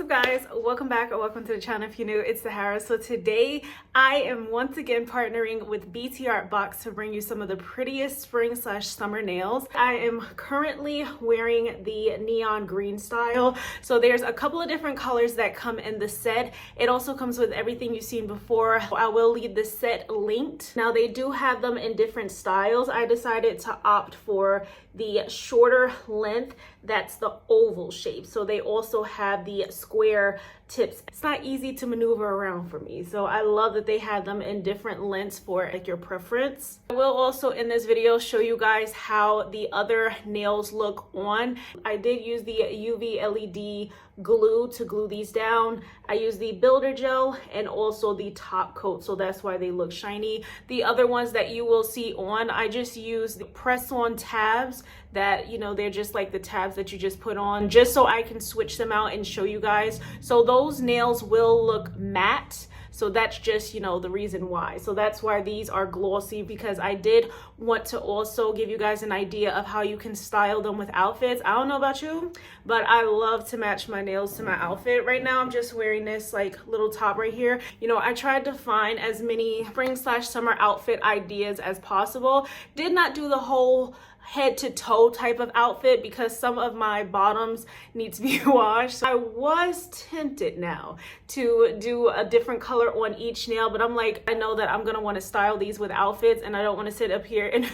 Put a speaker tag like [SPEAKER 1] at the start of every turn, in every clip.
[SPEAKER 1] guys? Welcome back or welcome to the channel. If you're new, it's Sahara. So today I am once again partnering with BTARTBOX to bring you some of the prettiest spring/summer nails. I am currently wearing the neon green style. So there's a couple of different colors that come in the set. It also comes with everything you've seen before. I will leave the set linked. Now they do have them in different styles. I decided to opt for the shorter length that's the oval shape. So they also have the square tips. It's not easy to maneuver around for me, so I love that they have them in different lengths for like your preference. I will also in this video show you guys how the other nails look on. I did use the UV LED glue to glue these down. I used the builder gel and also the top coat, so that's why they look shiny. The other ones that you will see on, I just used the press-on tabs that, you know, they're just like the tabs that you just put on, just so I can switch them out and show you guys. So those nails will look matte. So that's just, you know, the reason why. So that's why these are glossy, because I did want to also give you guys an idea of how you can style them with outfits. I don't know about you, but I love to match my nails to my outfit. Right now, I'm just wearing this like little top right here. You know, I tried to find as many spring/summer outfit ideas as possible. Did not do the whole head to toe type of outfit because some of my bottoms need to be washed. I was tempted now to do a different color on each nail, but I'm like, I know that I'm gonna want to style these with outfits, and I don't want to sit up here and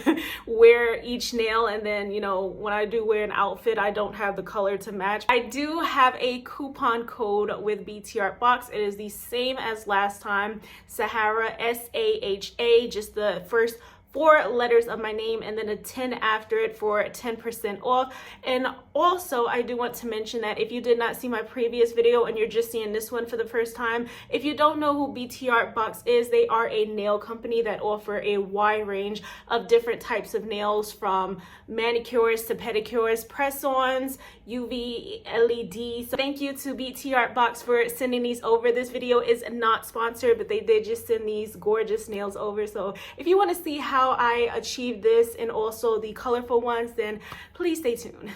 [SPEAKER 1] wear each nail, and then, you know, when I do wear an outfit, I don't have the color to match. I do have a coupon code with BTARTBOX. It is the same as last time, Sahara, SAHA, just the first 4 letters of my name and then a 10 after it for 10% off. And also I do want to mention that if you did not see my previous video and you're just seeing this one for the first time, if you don't know who BTARTBOX is, they are a nail company that offer a wide range of different types of nails, from manicures to pedicures, press-ons, UV, LED. So thank you to BTARTBOX for sending these over. This video is not sponsored, but they did just send these gorgeous nails over. So if you want to see how I achieved this and also the colorful ones, then please stay tuned.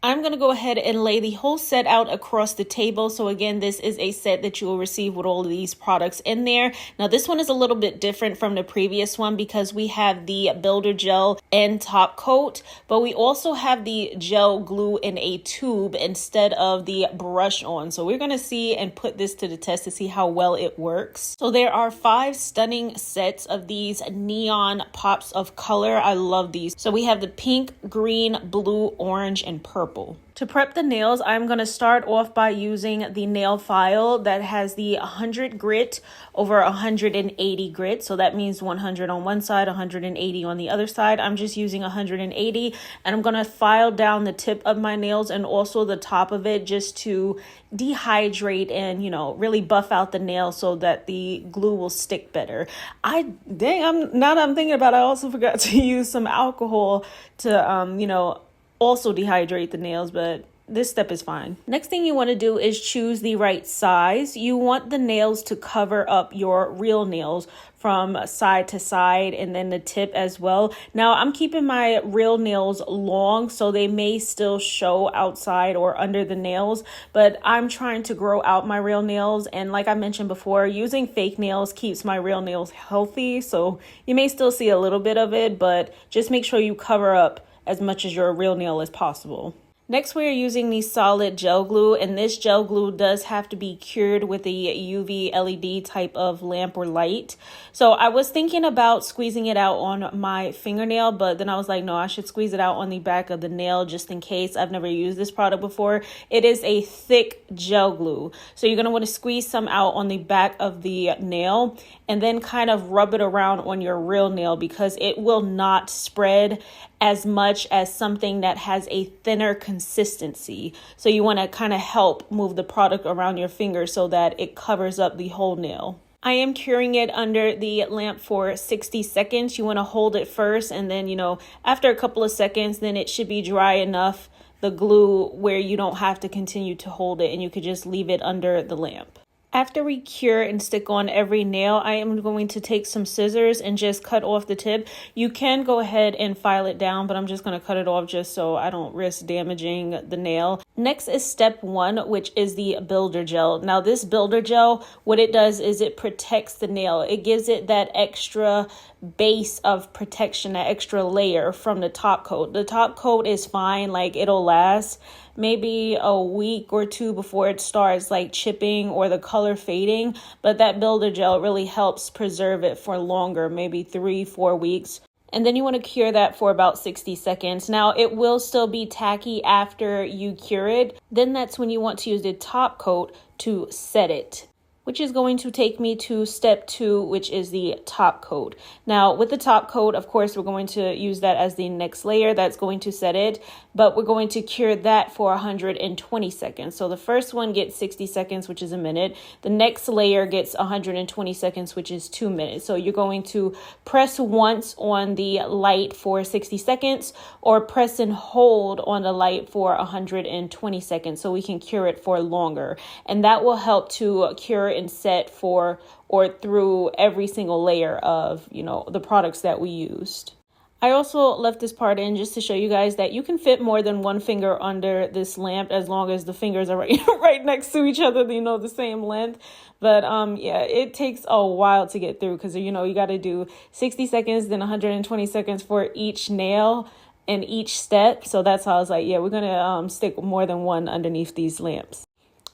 [SPEAKER 1] I'm going to go ahead and lay the whole set out across the table. So again, this is a set that you will receive with all of these products in there. Now this one is a little bit different from the previous one because we have the builder gel and top coat, but we also have the gel glue in a tube instead of the brush on. So we're going to see and put this to the test to see how well it works. So there are 5 stunning sets of these neon pops of color. I love these. So we have the pink, green, blue, orange, and purple. To prep the nails, I'm going to start off by using the nail file that has the 100 grit over 180 grit. So that means 100 on one side, 180 on the other side. I'm just using 180, and I'm going to file down the tip of my nails and also the top of it just to dehydrate and, you know, really buff out the nail so that the glue will stick better. Now that I'm thinking about it, I also forgot to use some alcohol to, you know, also dehydrate the nails, but this step is fine. Next thing you want to do is choose the right size. You want the nails to cover up your real nails from side to side, and then the tip as well. Now I'm keeping my real nails long, so they may still show outside or under the nails, but I'm trying to grow out my real nails. And like I mentioned before, using fake nails keeps my real nails healthy. So you may still see a little bit of it, but just make sure you cover up as much as your real nail as possible. Next, we are using the solid gel glue, and this gel glue does have to be cured with a UV LED type of lamp or light. So I was thinking about squeezing it out on my fingernail, but then I was like, no, I should squeeze it out on the back of the nail just in case. I've never used this product before. It is a thick gel glue. So you're going to want to squeeze some out on the back of the nail and then kind of rub it around on your real nail, because it will not spread as much as something that has a thinner consistency. So you want to kind of help move the product around your finger so that it covers up the whole nail. I am curing it under the lamp for 60 seconds. You want to hold it first, and then, you know, after a couple of seconds, then it should be dry enough, the glue, where you don't have to continue to hold it and you could just leave it under the lamp. After we cure and stick on every nail, I am going to take some scissors and just cut off the tip. You can go ahead and file it down, but I'm just going to cut it off just so I don't risk damaging the nail. Next is step 1, which is the builder gel. Now this builder gel, what it does is it protects the nail. It gives it that extra base of protection, that extra layer from the top coat. The top coat is fine, like it'll last maybe a week or two before it starts like chipping or the color fading, but that builder gel really helps preserve it for longer, maybe 3-4 weeks. And then you want to cure that for about 60 seconds. Now, it will still be tacky after you cure it. Then that's when you want to use the top coat to set it, which is going to take me to step 2, which is the top coat. Now, with the top coat, of course, we're going to use that as the next layer that's going to set it, but we're going to cure that for 120 seconds. So the first one gets 60 seconds, which is a minute. The next layer gets 120 seconds, which is 2 minutes. So you're going to press once on the light for 60 seconds or press and hold on the light for 120 seconds so we can cure it for longer. And that will help to cure and set for or through every single layer of, the products that we used. I also left this part in just to show you guys that you can fit more than one finger under this lamp as long as the fingers are right next to each other, the same length. But yeah, it takes a while to get through because, you got to do 60 seconds, then 120 seconds for each nail and each step. So that's how I was like, yeah, we're going to stick more than one underneath these lamps.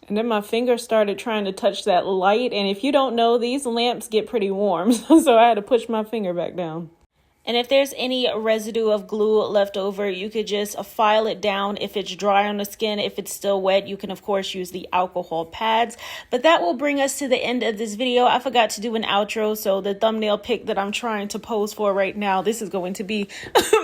[SPEAKER 1] And then my finger started trying to touch that light. And if you don't know, these lamps get pretty warm. So I had to push my finger back down. And if there's any residue of glue left over, you could just file it down if it's dry on the skin. If it's still wet, you can, of course, use the alcohol pads. But that will bring us to the end of this video. I forgot to do an outro, so the thumbnail pic that I'm trying to pose for right now, this is going to be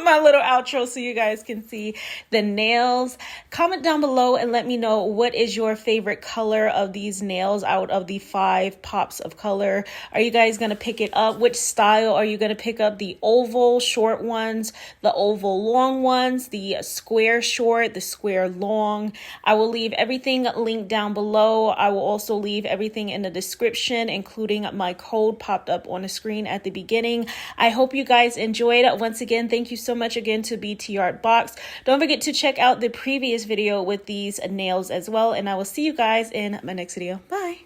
[SPEAKER 1] my little outro so you guys can see the nails. Comment down below and let me know what is your favorite color of these nails out of the 5 pops of color. Are you guys going to pick it up? Which style are you going to pick up? The oval short ones, the oval long ones, the square short, the square long. I will leave everything linked down below. I will also leave everything in the description, including my code popped up on the screen at the beginning. I hope you guys enjoyed. Once again, thank you so much again to BTARTBOX. Don't forget to check out the previous video with these nails as well, and I will see you guys in my next video. Bye.